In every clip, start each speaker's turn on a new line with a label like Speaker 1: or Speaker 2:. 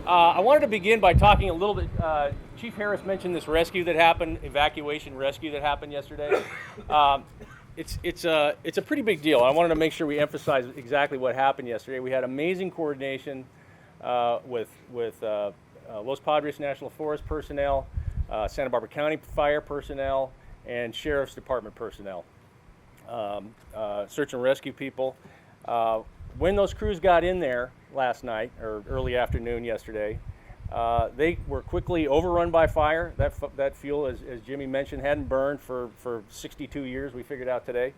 Speaker 1: I wanted to begin by talking a little bit. Chief Harris mentioned this rescue that happened, evacuation rescue that happened yesterday. It's a pretty big deal. I wanted to make sure we emphasize exactly what happened yesterday. We had amazing coordination with Los Padres National Forest personnel, Santa Barbara County Fire personnel, and Sheriff's Department personnel, search and rescue people. When those crews got in there last night, or early afternoon yesterday, they were quickly overrun by fire. That fuel, as Jimmy mentioned, hadn't burned for 62 years, we figured out today.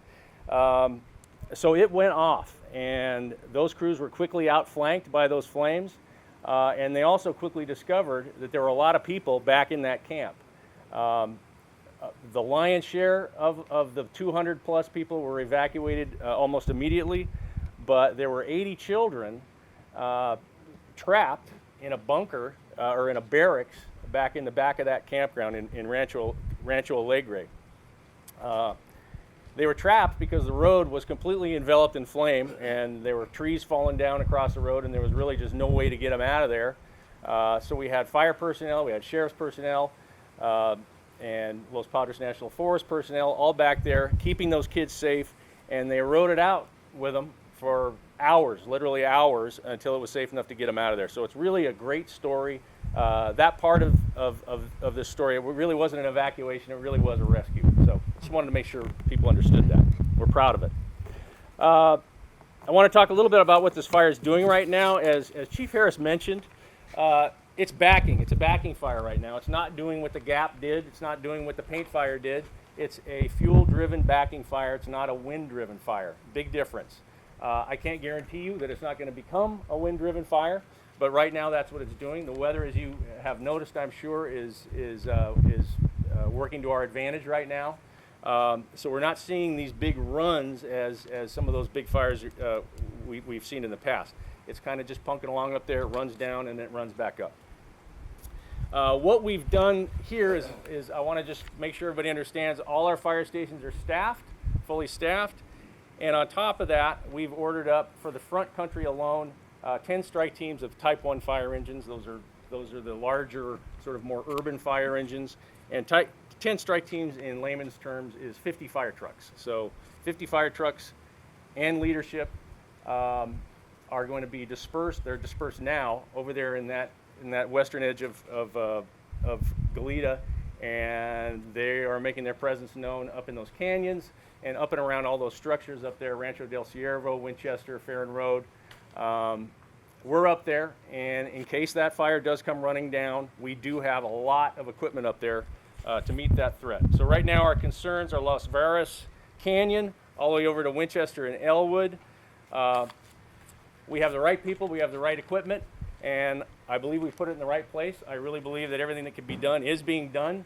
Speaker 1: So it went off, and those crews were quickly outflanked by those flames, and they also quickly discovered that there were a lot of people back in that camp. The lion's share of the 200 plus people were evacuated almost immediately, but there were 80 children trapped in a bunker or in a barracks back in the back of that campground in Rancho Alegre. They were trapped because the road was completely enveloped in flame, and there were trees falling down across the road, and there was really just no way to get them out of there. So we had fire personnel, we had sheriff's personnel, and Los Padres National Forest personnel all back there keeping those kids safe, and they rode it out with them for hours, literally hours, until it was safe enough to get them out of there. So it's really a great story. That part of this story, it really wasn't an evacuation, it really was a rescue. So just wanted to make sure people understood that. We're proud of it. I want to talk a little bit about what this fire is doing right now. As Chief Harris mentioned, it's a backing fire right now. It's not doing what the Gap did. It's not doing what the paint fire did. It's a fuel-driven backing fire. It's not a wind-driven fire. Big difference. I can't guarantee you that it's not going to become a wind-driven fire, but right now that's what it's doing. The weather, as you have noticed, I'm sure, is working to our advantage right now. So we're not seeing these big runs as some of those big fires we've seen in the past. It's kind of just punking along up there, it runs down, and then it runs back up. What we've done here is I want to just make sure everybody understands all our fire stations are staffed, fully staffed. And on top of that, we've ordered up for the front country alone 10 strike teams of Type 1 fire engines. Those are the larger, sort of more urban fire engines. And 10 strike teams in layman's terms is 50 fire trucks. So 50 fire trucks and leadership are going to be dispersed. They're dispersed now over there in that western edge of Goleta, and they are making their presence known up in those canyons and up and around all those structures up there, Rancho del Ciervo, Winchester, Farron Road. We're up there, and in case that fire does come running down, we do have a lot of equipment up there to meet that threat. So right now our concerns are Los Veras Canyon, all the way over to Winchester and Elwood. We have the right people, we have the right equipment, and I believe we put it in the right place. I really believe that everything that can be done is being done.